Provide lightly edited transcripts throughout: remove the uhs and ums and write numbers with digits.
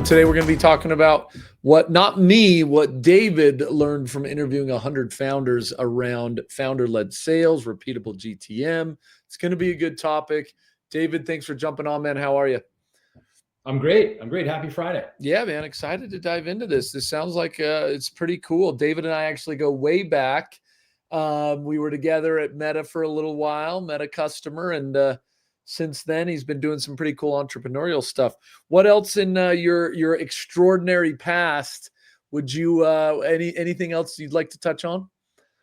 Today we're going to be talking about what David learned from interviewing 100 founders around founder-led sales, repeatable GTM. It's going to be a good topic. David, thanks for jumping on, man. How are you? I'm great. Happy Friday. Yeah, man. Excited to dive into this. This sounds like it's pretty cool. David and I actually go way back. We were together at Meta for a little while, Meta customer, and since then he's been doing some pretty cool entrepreneurial stuff. What else in your extraordinary past would you anything else you'd like to touch on?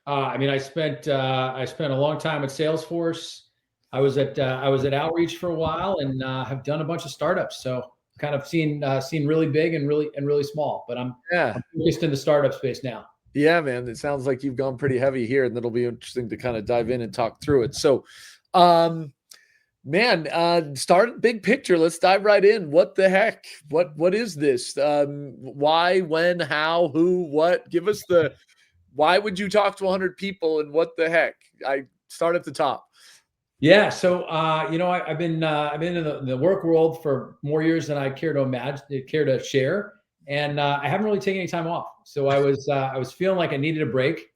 I spent a long time at Salesforce. I was at Outreach for a while, and have done a bunch of startups. So kind of seen really big and really small. But I'm focused in the startup space now. Yeah, man. It sounds like you've gone pretty heavy here, and it'll be interesting to kind of dive in and talk through it. So, start big picture. Let's dive right in. What the heck? What is this? Why, when, how, who, what? Give us why would you talk to 100 people and what the heck? I start at the top. Yeah. So, I've been in the work world for more years than I care to share. And I haven't really taken any time off. So I was feeling like I needed a break,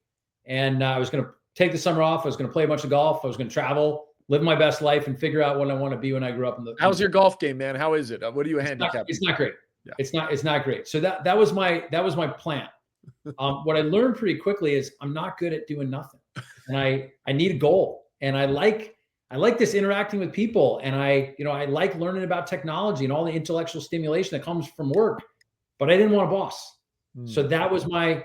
and I was going to take the summer off. I was going to play a bunch of golf. I was going to travel, live my best life, and figure out what I want to be when I grew up. How's your golf game, man? How is it? What are you handicapped? It's not great. Yeah. It's not great. So that was my plan. What I learned pretty quickly is I'm not good at doing nothing, and I need a goal, and I like this interacting with people, and I like learning about technology and all the intellectual stimulation that comes from work, but I didn't want a boss. So that was my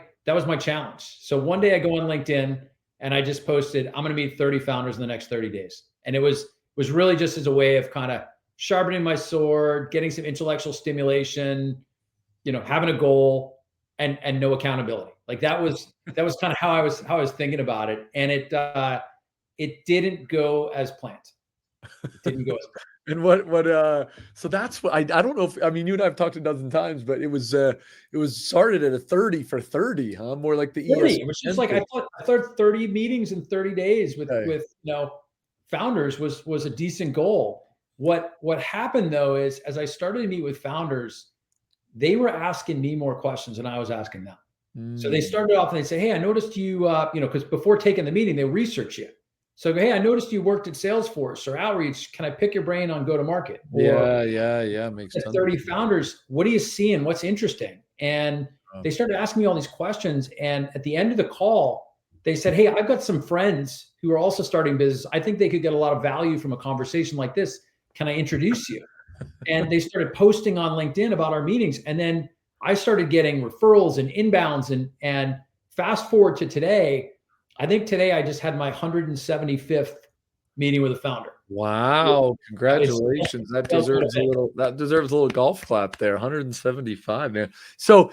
challenge. So one day I go on LinkedIn and I just posted, I'm going to meet 30 founders in the next 30 days. And it was really just as a way of kind of sharpening my sword, getting some intellectual stimulation, having a goal and no accountability. Like that was kind of how I was thinking about it. And it didn't go as planned. And so that's what I don't know if, you and I have talked a dozen times, but it was started at a 30 for 30, huh? More like the 30, which is like, I thought 30 meetings in 30 days with founders was a decent goal. What happened though is, as I started to meet with founders, they were asking me more questions than I was asking them. So they started off and they say, hey, I noticed you, because before taking the meeting, they research you. So, hey, I noticed you worked at Salesforce or Outreach. Can I pick your brain on go-to-market? Yeah. Makes sense. 30 founders. What are you seeing? What's interesting? And they started asking me all these questions. And at the end of the call, they said, hey, I've got some friends who are also starting business. I think they could get a lot of value from a conversation like this. Can I introduce you? And they started posting on LinkedIn about our meetings. And then I started getting referrals and inbounds. And fast forward to today, I think today I just had my 175th meeting with a founder. Wow. Congratulations. That deserves a little golf clap there. 175, man. So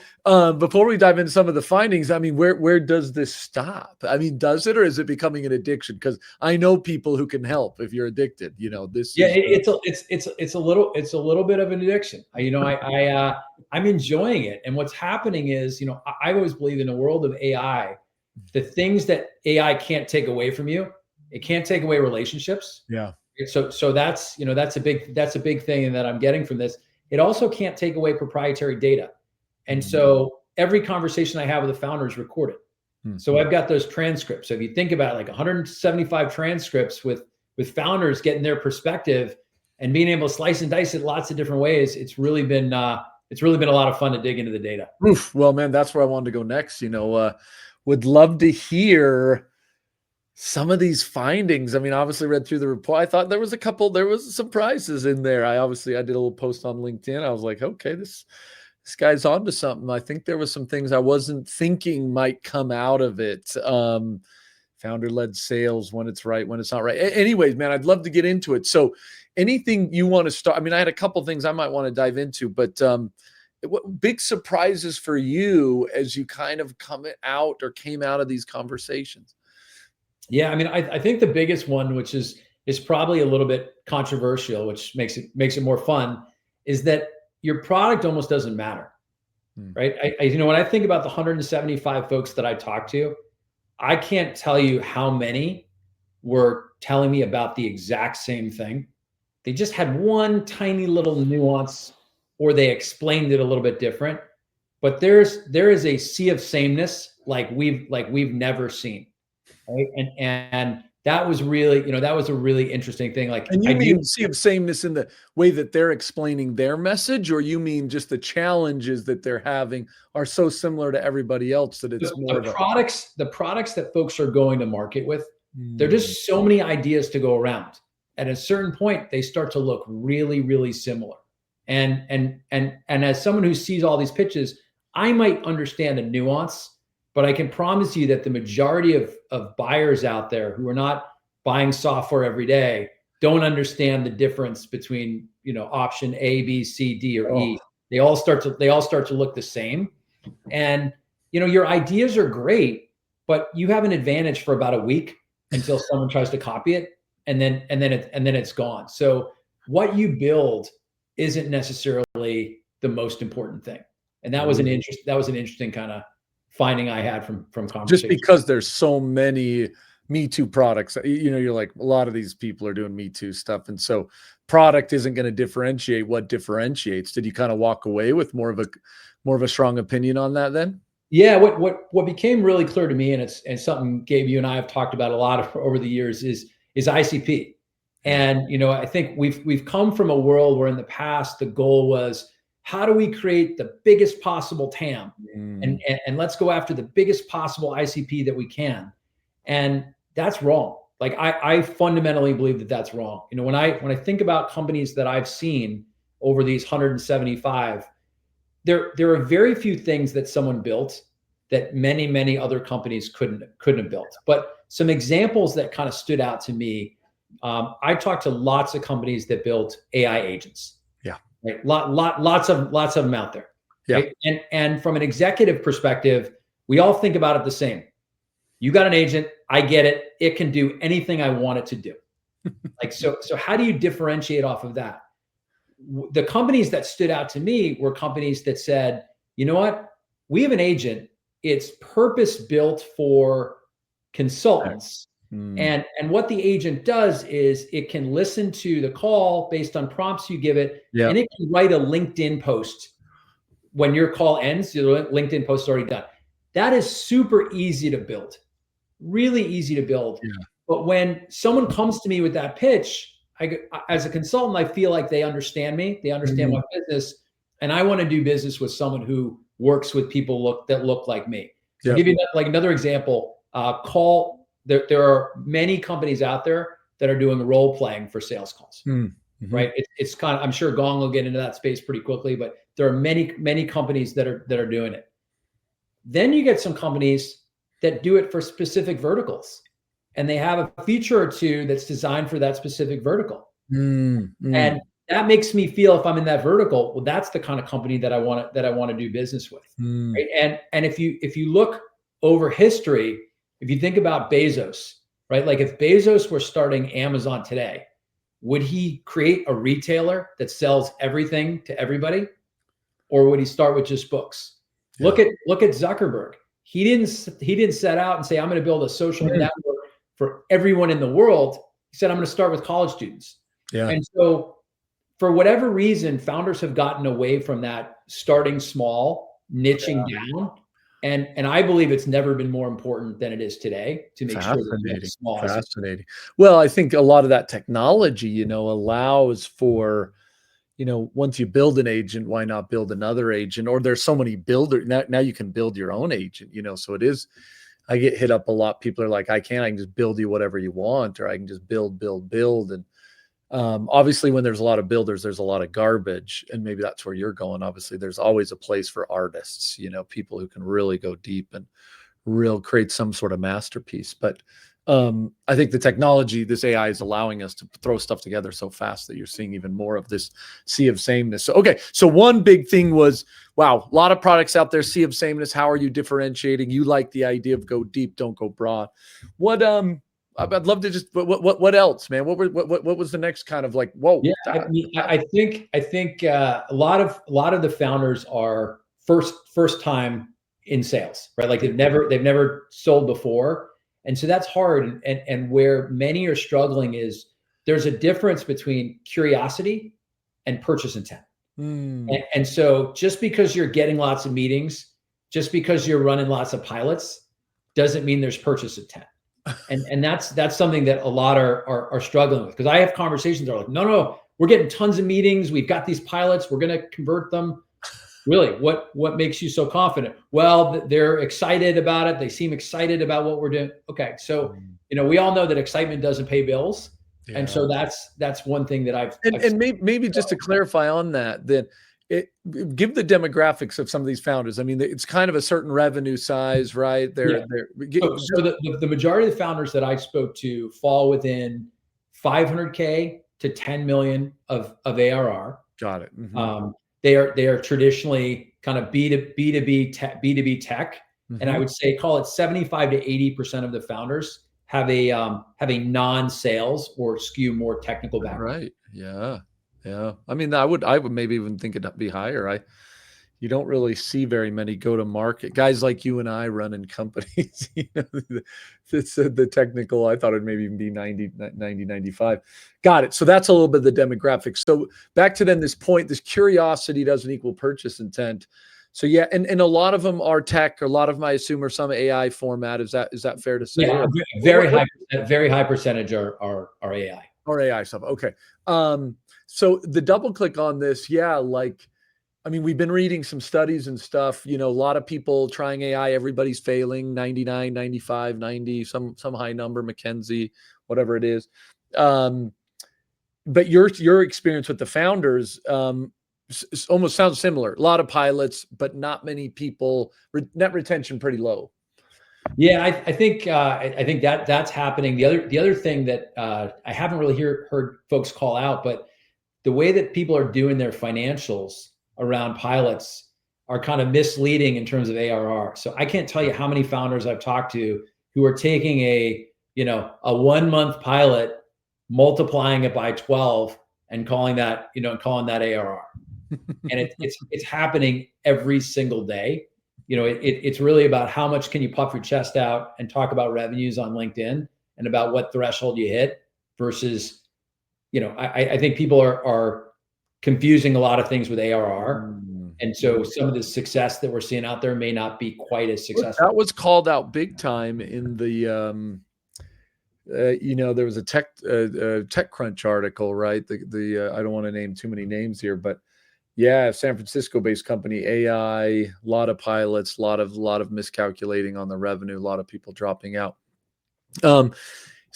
before we dive into some of the findings, where does this stop? Does it, or is it becoming an addiction? Because I know people who can help if you're addicted. It's a little bit of an addiction. I'm enjoying it. And what's happening is, I always believe in a world of AI, the things that AI can't take away from you, it can't take away relationships. Yeah. So that's a big thing that I'm getting from this. It also can't take away proprietary data. And so every conversation I have with a founder is recorded. So I've got those transcripts. So if you think about it, like 175 transcripts with founders getting their perspective and being able to slice and dice it lots of different ways, it's really been a lot of fun to dig into the data. Oof. Well, man, that's where I wanted to go next. Would love to hear some of these findings. Obviously read through the report. I thought there was surprises in there. I did a little post on LinkedIn. I was like, okay, this guy's onto something. I think there was some things I wasn't thinking might come out of it. Founder-led sales, when it's right, when it's not right. Anyways, man, I'd love to get into it. So anything you want to start? I had a couple things I might want to dive into, but what big surprises for you as you kind of came out of these conversations? Yeah, I think the biggest one, which is probably a little bit controversial, which makes it more fun, is that your product almost doesn't matter, right? When I think about the 175 folks that I talked to, I can't tell you how many were telling me about the exact same thing. They just had one tiny little nuance or they explained it a little bit different. But there is a sea of sameness like we've never seen, right? And that was really, that was a really interesting thing. Like, And you mean sea of sameness in the way that they're explaining their message, or you mean just the challenges that they're having are so similar to everybody else that it's more the products that folks are going to market with, there are Mm. just so many ideas to go around. At a certain point, they start to look really, really similar. And as someone who sees all these pitches, I might understand a nuance, but I can promise you that the majority of buyers out there who are not buying software every day don't understand the difference between, option A, B, C, D, or E. They all start to look the same. And your ideas are great, but you have an advantage for about a week until someone tries to copy it, and then it's gone. So what you build isn't necessarily the most important thing. And that was an interesting kind of finding I had from conversation. Just because there's so many Me Too products, you're like, a lot of these people are doing Me Too stuff. And so product isn't going to differentiate what differentiates. Did you kind of walk away with more of a strong opinion on that then? Yeah, what became really clear to me, and it's something Gabe, you and I have talked about a lot over the years, is ICP. And I think we've come from a world where in the past the goal was, how do we create the biggest possible TAM, and let's go after the biggest possible ICP that we can. And that's wrong. Like, I fundamentally believe that that's wrong. When I think about companies that I've seen over these 175, there are very few things that someone built that many other companies couldn't have built. But some examples that kind of stood out to me, I talked to lots of companies that built AI agents. Yeah, right? Lots of them out there. Yeah, right? And from an executive perspective, we all think about it the same. You got an agent, I get it. It can do anything I want it to do. So how do you differentiate off of that? The companies that stood out to me were companies that said, you know what? We have an agent. It's purpose built for consultants. And what the agent does is it can listen to the call based on prompts you give it, and it can write a LinkedIn post when your call ends. Your LinkedIn post is already done. That is super easy to build, really easy to build. Yeah. But when someone comes to me with that pitch, as a consultant, I feel like they understand me, they understand my business, and I want to do business with someone who works with people that look like me. So I'll give you another example. There are many companies out there that are doing role playing for sales calls, right? It's kind of, I'm sure Gong will get into that space pretty quickly, but there are many companies that are doing it. Then you get some companies that do it for specific verticals, and they have a feature or two that's designed for that specific vertical. And that makes me feel, if I'm in that vertical, well, that's the kind of company that I want to do business with. Right? And if you look over history, if you think about Bezos, right? Like, if Bezos were starting Amazon today, would he create a retailer that sells everything to everybody, or would he start with just books? Yeah. Look at Zuckerberg. He didn't set out and say, I'm going to build a social network for everyone in the world. He said, I'm going to start with college students. Yeah. And so, for whatever reason, founders have gotten away from that starting small, niching down. And I believe it's never been more important than it is today to make sure that it's small. Fascinating. Well, I think a lot of that technology, allows for, once you build an agent, why not build another agent? Or there's so many builders now you can build your own agent, so it is. I get hit up a lot. People are like, I can just build you whatever you want, or I can just build. And obviously, when there's a lot of builders, there's a lot of garbage, and maybe that's where you're going. Obviously, there's always a place for artists, people who can really go deep and create some sort of masterpiece. But I think the technology, this AI, is allowing us to throw stuff together so fast that you're seeing even more of this sea of sameness. So, okay. So one big thing was, wow, a lot of products out there, sea of sameness. How are you differentiating? You like the idea of go deep, don't go broad. What, I'd love to just, what else, man? What was the next kind of like, whoa. Yeah. I think a lot of the founders are first time in sales, right? Like they've never sold before. And so that's hard. And where many are struggling is there's a difference between curiosity and purchase intent. Mm. And so just because you're getting lots of meetings, just because you're running lots of pilots, doesn't mean there's purchase intent. And that's something that a lot are struggling with, because I have conversations that are like, no, we're getting tons of meetings. We've got these pilots. We're going to convert them. Really, what makes you so confident? Well, they're excited about it. They seem excited about what we're doing. Okay, so we all know that excitement doesn't pay bills, and so that's one thing that I've and maybe just to clarify on that, then give the demographics of some of these founders. I mean, it's kind of a certain revenue size, right? So the majority of the founders that I spoke to fall within 500K to 10 million of ARR. Got it. Mm-hmm. They are traditionally kind of B2B tech, Mm-hmm. and I would say call it 75 to 80% of the founders have a non-sales or skew more technical background. Right. Yeah. I mean, I would maybe even think it'd be higher. You don't really see very many go-to-market guys like you and I running companies. It's the technical. I thought it'd maybe even be 90, 95. Got it. So that's a little bit of the demographics. So back to then this point, this curiosity doesn't equal purchase intent. So yeah, and a lot of them are tech. A lot of them, I assume, are some AI format. Is that fair to say? Yeah, very high percentage are AI. Or AI stuff. Okay. So the double click on this, I mean, we've been reading some studies and stuff, a lot of people trying AI, everybody's failing, 99, 95, 90, some high number, McKinsey, whatever it is. But your experience with the founders almost sounds similar. A lot of pilots, but not many people, net retention pretty low. Yeah, I think that's happening. The other thing that I haven't really heard folks call out, but the way that people are doing their financials around pilots are kind of misleading in terms of ARR. So I can't tell you how many founders I've talked to who are taking a 1 month pilot, multiplying it by 12 and calling that ARR. And it's happening every single day. It's really about how much can you puff your chest out and talk about revenues on LinkedIn and about what threshold you hit versus, I think people are confusing a lot of things with ARR. And so some of the success that we're seeing out there may not be quite as successful. That was called out big time in the, there was a TechCrunch article, right? I don't want to name too many names here, but yeah, San Francisco-based company, AI, a lot of pilots, a lot of miscalculating on the revenue, a lot of people dropping out. So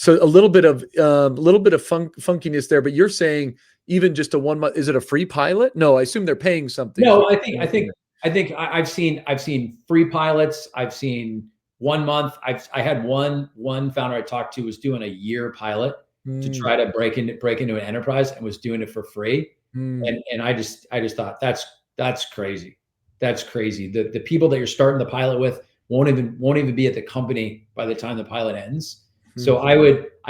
a little bit of funkiness there, but you're saying even just a 1 month, is it a free pilot? No, I assume they're paying something. No, I think I've seen free pilots. I've seen 1 month. I had one founder I talked to was doing a year pilot to try to break into an enterprise and was doing it for free. And I just thought that's crazy. That's crazy. The people that you're starting the pilot with won't even be at the company by the time the pilot ends. So I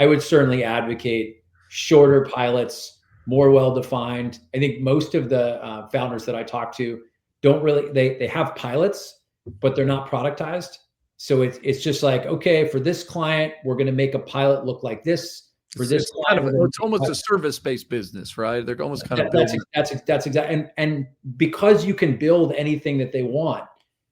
would certainly advocate shorter pilots, more well-defined. I think most of the founders that I talk to don't really, they have pilots, but they're not productized. So it's just like, okay, for this client, we're going to make a pilot look like this. For this client, it's almost a service-based business, right? They're almost kind of building. That's exactly. And because you can build anything that they want,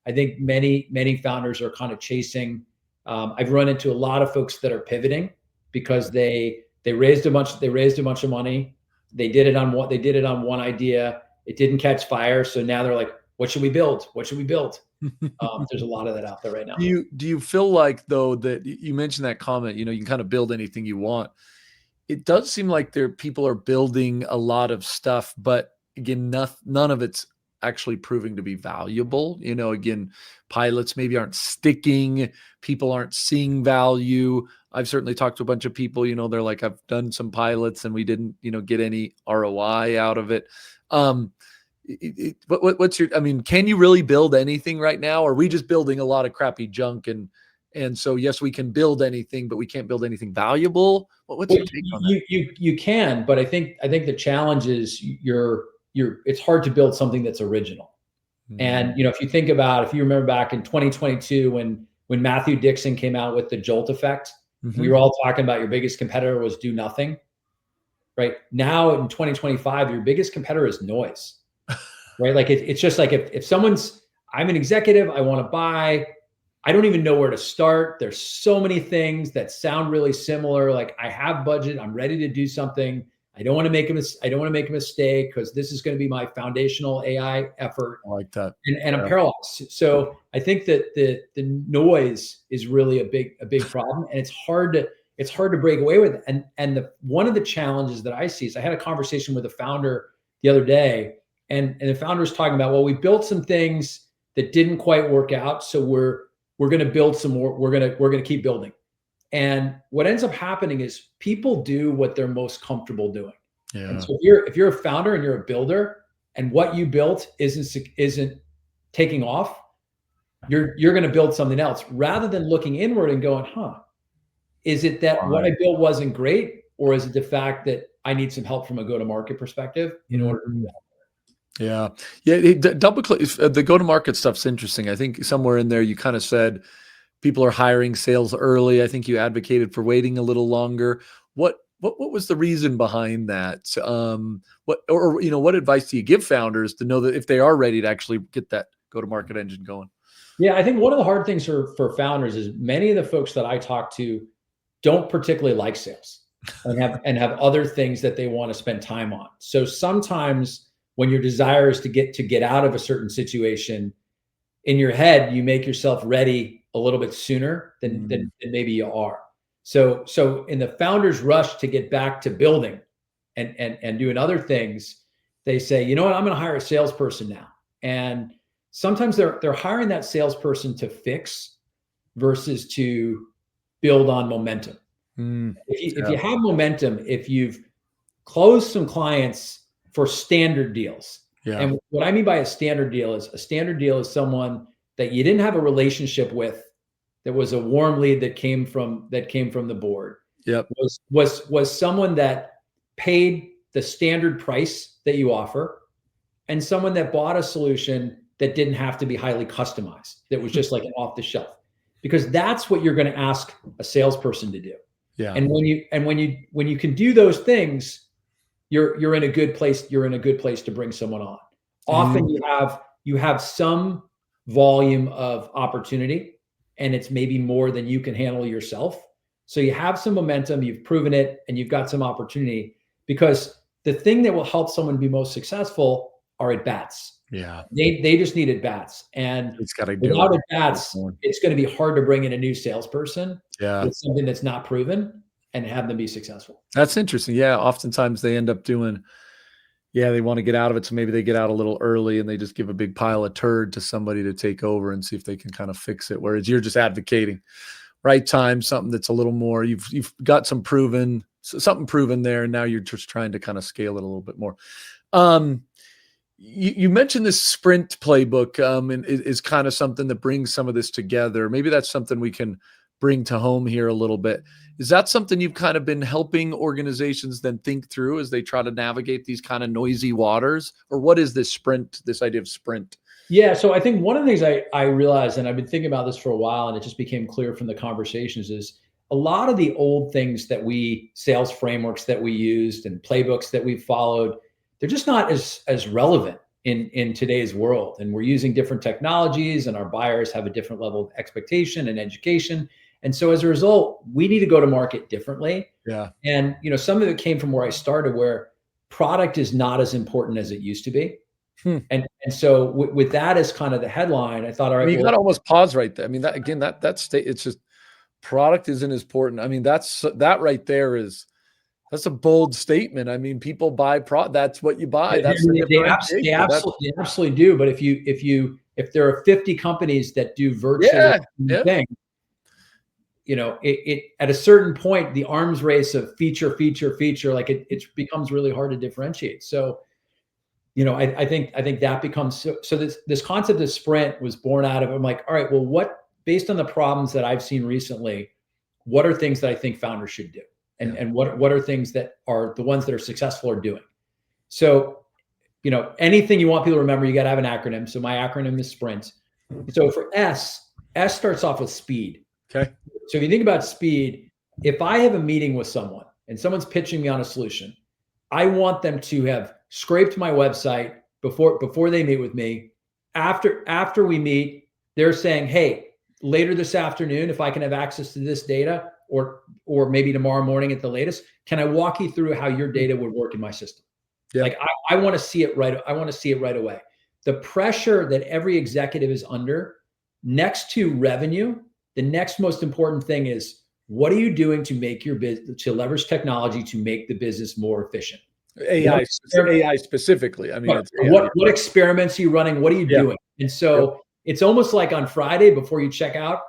I think many founders are kind of chasing. I've run into a lot of folks that are pivoting because they raised a bunch of money. They did it on one idea. It didn't catch fire. So now they're like, what should we build? What should we build? There's a lot of that out there right now. Do you feel like, though, that you mentioned that comment, you can kind of build anything you want. It does seem like people are building a lot of stuff, but again, none of it's actually proving to be valuable. Again, pilots maybe aren't sticking. People aren't seeing value. I've certainly talked to a bunch of people, they're like, I've done some pilots and we didn't, get any ROI out of it. Can you really build anything right now? Or are we just building a lot of crappy junk? And so, yes, we can build anything, but we can't build anything valuable. What's your take on that? You can, but I think the challenge is it's hard to build something that's original. And, if you remember back in 2022, when Matthew Dixon came out with the Jolt effect, we were all talking about your biggest competitor was do nothing. Right now in 2025, your biggest competitor is noise. right? Like it's just like if someone's, I'm an executive, I want to buy, I don't even know where to start. There's so many things that sound really similar. Like I have budget, I'm ready to do something. I don't want to make a mistake because this is going to be my foundational AI effort. I like that. And I'm paralyzed. So I think that the noise is really a big problem, and it's hard to break away with it. And one of the challenges that I see is I had a conversation with a founder the other day, and the founder was talking about, well, we built some things that didn't quite work out, so we're going to build some more. We're going to keep building. And what ends up happening is people do what they're most comfortable doing. Yeah. And so if you're a founder and you're a builder, and what you built isn't taking off, you're going to build something else rather than looking inward and going, is it that what I built wasn't great, or is it the fact that I need some help from a go-to-market perspective in order to do that? Yeah. Double click. The go-to-market stuff's interesting. I think somewhere in there you kind of said people are hiring sales early. I think you advocated for waiting a little longer. What was the reason behind that? What advice do you give founders to know that if they are ready to actually get that go-to-market engine going? Yeah, I think one of the hard things for founders is many of the folks that I talk to don't particularly like sales and have other things that they want to spend time on. So sometimes when your desire is to get out of a certain situation, in your head, you make yourself ready a little bit sooner than maybe you are. So in the founder's rush to get back to building and doing other things, they say, you know what, I'm going to hire a salesperson now. And sometimes they're hiring that salesperson to fix versus to build on momentum. If you have momentum, if you've closed some clients for standard deals, and what I mean by a standard deal is someone that you didn't have a relationship with, that was a warm lead that came from the board. Was someone that paid the standard price that you offer, and someone that bought a solution that didn't have to be highly customized, that was just like an off the shelf, because that's what you're going to ask a salesperson to do. And when you can do those things, you're in a good place. You're in a good place to bring someone on. Often you have some volume of opportunity, and it's maybe more than you can handle yourself. So you have some momentum, you've proven it, and you've got some opportunity, because the thing that will help someone be most successful are at bats. They just need at bats, and without at bats, it's going to be hard to bring in a new salesperson with something that's not proven and have them be successful. That's interesting. Yeah, oftentimes they end up doing. They want to get out of it, so maybe they get out a little early and they just give a big pile of turd to somebody to take over and see if they can kind of fix it. Whereas you're just advocating right time, something that's a little more. You've got something proven there, and now you're just trying to kind of scale it a little bit more. You mentioned this sprint playbook, and is kind of something that brings some of this together. Maybe that's something we can bring to home here a little bit. Is that something you've kind of been helping organizations then think through as they try to navigate these kind of noisy waters? Or what is this idea of sprint? Yeah. So I think one of the things I realized, and I've been thinking about this for a while, and it just became clear from the conversations, is a lot of the old things that sales frameworks that we used and playbooks that we followed, they're just not as relevant in today's world. And we're using different technologies, and our buyers have a different level of expectation and education. And so as a result, we need to go to market differently. And some of it came from where I started, where product is not as important as it used to be. And so with that as kind of the headline, I thought, all right, you got to almost pause right there. I mean, it's just product isn't as important. I mean, that right there that's a bold statement. I mean, people buy that's what you buy. They absolutely do. But if there are 50 companies that do virtually the thing, it at a certain point, the arms race of feature, like it becomes really hard to differentiate. So, I think that becomes so this concept of sprint was born out of, I'm like, all right, well, based on the problems that I've seen recently, what are things that I think founders should do? And what are things that are the ones that are successful are doing? So, anything you want people to remember, you got to have an acronym. So my acronym is SPRINT. So for S starts off with speed. Okay. So if you think about speed, if I have a meeting with someone and someone's pitching me on a solution, I want them to have scraped my website, before they meet with me. After we meet, they're saying, hey, later this afternoon, if I can have access to this data, or maybe tomorrow morning at the latest, can I walk you through how your data would work in my system? Yeah. Like I want to see it right. I want to see it right away. The pressure that every executive is under, next to revenue, the next most important thing is, what are you doing to make your business, to leverage technology to make the business more efficient? AI specifically. I mean, it's what experiments are you running? What are you doing? And so it's almost like on Friday before you check out,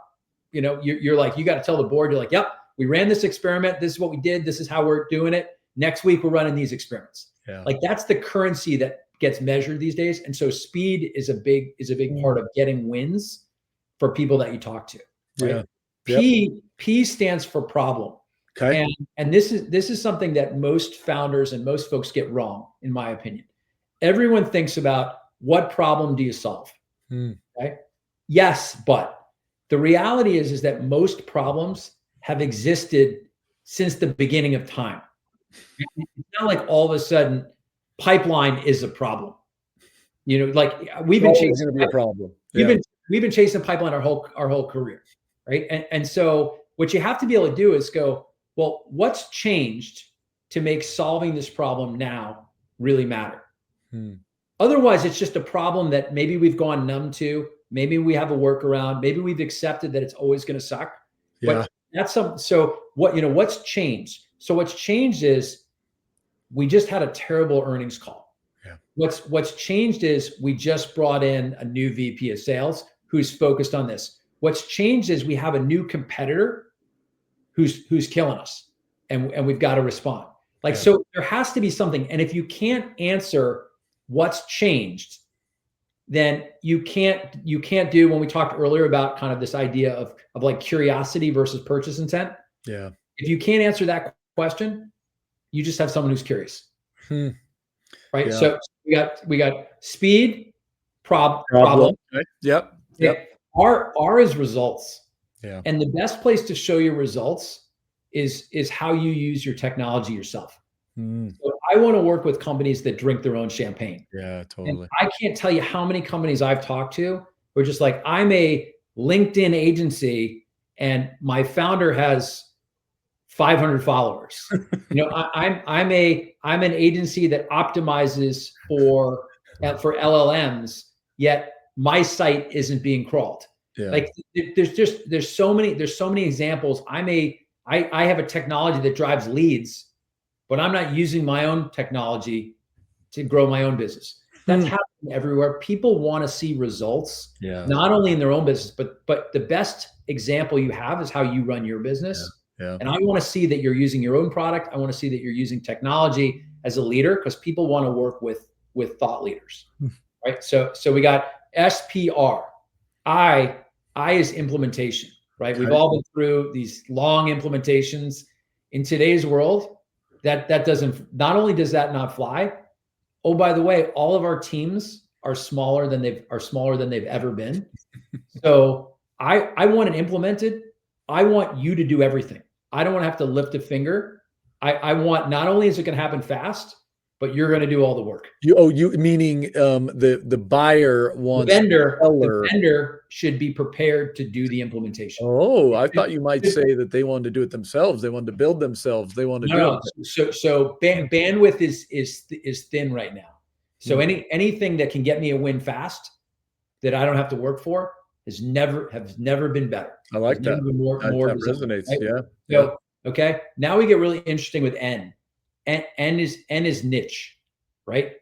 you're like, you got to tell the board, you're like, yep, we ran this experiment. This is what we did. This is how we're doing it. Next week, we're running these experiments. Yeah. Like that's the currency that gets measured these days. And so speed is a big part of getting wins for people that you talk to. Right? Yeah. P stands for problem. Okay. And this is something that most founders and most folks get wrong, in my opinion. Everyone thinks about, what problem do you solve? Right? Yes, but the reality is that most problems have existed since the beginning of time. It's not like all of a sudden pipeline is a problem. Like we've been chasing to be a problem. We've been chasing pipeline our whole career, right? And so what you have to be able to do is go, well, what's changed to make solving this problem now really matter? Otherwise, it's just a problem that maybe we've gone numb to. Maybe we have a workaround. Maybe we've accepted that it's always going to suck. Yeah. But that's so what's changed? So what's changed is we just had a terrible earnings call. Yeah. What's changed is we just brought in a new VP of sales who's focused on this. What's changed is we have a new competitor who's killing us, and we've got to respond. Like, so there has to be something. And if you can't answer what's changed, then you can't do, when we talked earlier about kind of this idea of like curiosity versus purchase intent. Yeah. If you can't answer that question, you just have someone who's curious. Right. Yeah. So we got speed, problem. Okay. Yep. R is results. Yeah. And the best place to show your results is how you use your technology yourself. So I want to work with companies that drink their own champagne. Yeah, totally. And I can't tell you how many companies I've talked to who are just like, I'm a LinkedIn agency and my founder has 500 followers. I'm an agency that optimizes for LLMs, yet my site isn't being crawled. Yeah. Like there's so many examples. I have a technology that drives leads, but I'm not using my own technology to grow my own business. That's happening everywhere. People want to see results, not only in their own business, but the best example you have is how you run your business. Yeah. And I want to see that you're using your own product. I want to see that you're using technology as a leader, because people want to work with thought leaders, right? So we got SPR. I is implementation, right? Okay. We've all been through these long implementations. In today's world, that doesn't, not only does that not fly, oh, by the way, all of our teams are smaller than they've ever been. So I want it implemented. I want you to do everything. I don't want to have to lift a finger. I want, not only is it going to happen fast, but you're going to do all the work. You meaning the buyer wants the vendor should be prepared to do the implementation. Oh, I thought you might say that they wanted to do it themselves. They wanted to build themselves. They wanted to do it. So bandwidth is thin right now. So anything that can get me a win fast that I don't have to work for has never been better. I like that. More that resonates. Right? Yeah. So, okay. Now we get really interesting with N. N is niche, right?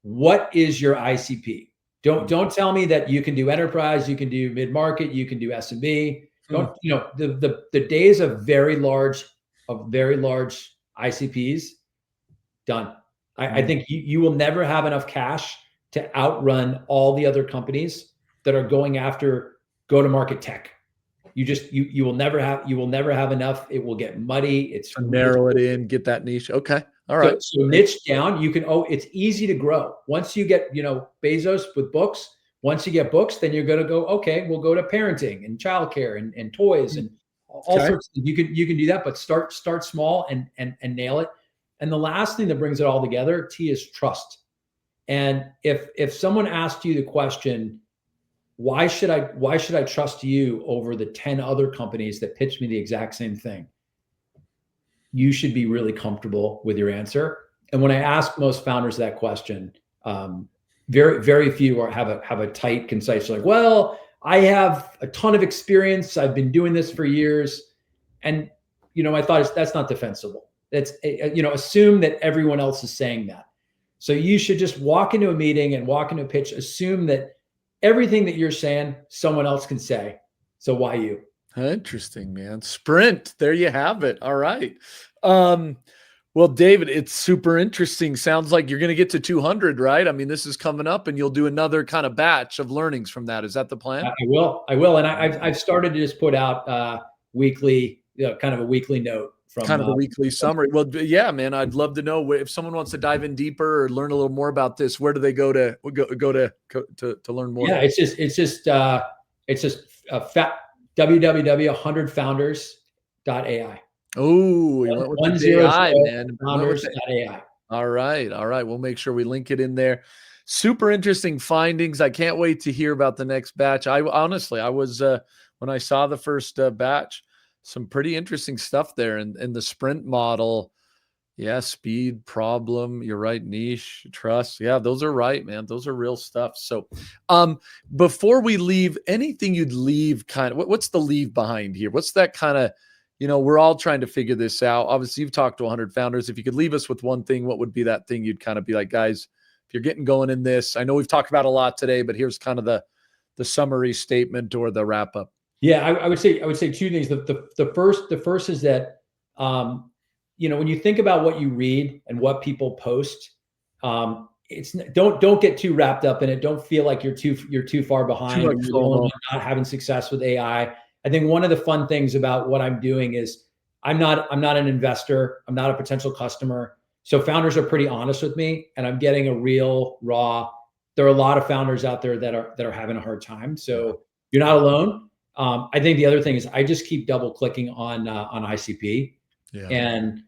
What is your ICP? Don't tell me that you can do enterprise, you can do mid-market, you can do SMB. The days of very large ICPs, done. I think you will never have enough cash to outrun all the other companies that are going after go-to-market tech. You will never have enough. It will get muddy. It's narrow it in, get that niche. Okay. All right. So niche down, it's easy to grow. Once you get, Bezos with books, once you get books, then you're going to go, okay, we'll go to parenting and childcare and toys and all sorts of things. You can do that, but start small and nail it. And the last thing that brings it all together, T, is trust. And if someone asked you the question, why should I trust you over the 10 other companies that pitched me the exact same thing? You should be really comfortable with your answer. And when I ask most founders that question, very, very few have a tight, concise, like, well, I have a ton of experience. I've been doing this for years. And, my thought is that's not defensible. That's, assume that everyone else is saying that. So you should just walk into a meeting and walk into a pitch, assume that everything that you're saying, someone else can say. So why you? Interesting, man. Sprint. There you have it. All right. Well, David, it's super interesting. Sounds like you're going to get to 200, right? I mean, this is coming up and you'll do another kind of batch of learnings from that. Is that the plan? I will. And I've started to just put out weekly, kind of a weekly note. Kind of a weekly summary. Well, yeah, man, I'd love to know if someone wants to dive in deeper or learn a little more about this. Where do they go to learn more? Yeah, it's just www.100founders.ai. Oh, we went with the AI, man. Founders.ai. All right. We'll make sure we link it in there. Super interesting findings. I can't wait to hear about the next batch. I was when I saw the first batch, some pretty interesting stuff there in the sprint model. Yeah, speed, problem. You're right. Niche, trust. Yeah, those are right, man. Those are real stuff. So, before we leave, anything you'd leave what's the leave behind here? What's that kind of, we're all trying to figure this out. Obviously, you've talked to 100 founders. If you could leave us with one thing, what would be that thing you'd kind of be like, guys, if you're getting going in this, I know we've talked about a lot today, but here's kind of the summary statement or the wrap up. Yeah, I would say two things. The first is that, when you think about what you read and what people post, don't get too wrapped up in it. Don't feel like you're too far behind. You're not having success with AI. I think one of the fun things about what I'm doing is I'm not an investor. I'm not a potential customer. So founders are pretty honest with me, and I'm getting a real raw. There are a lot of founders out there that are having a hard time. So you're not alone. I think the other thing is I just keep double clicking on ICP, and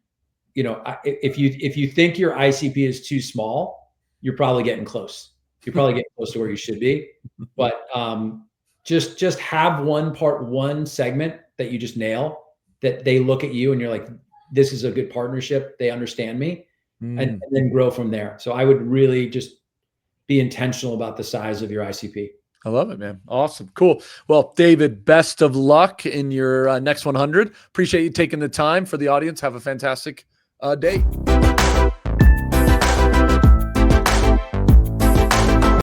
if you think your ICP is too small, you're probably getting close. You're probably getting close to where you should be. But just have one segment that you just nail, that they look at you and you're like, this is a good partnership. They understand me, and then grow from there. So I would really just be intentional about the size of your ICP. I love it, man. Awesome. Cool. Well, David, best of luck in your next 100. Appreciate you taking the time. For the audience, have a fantastic day.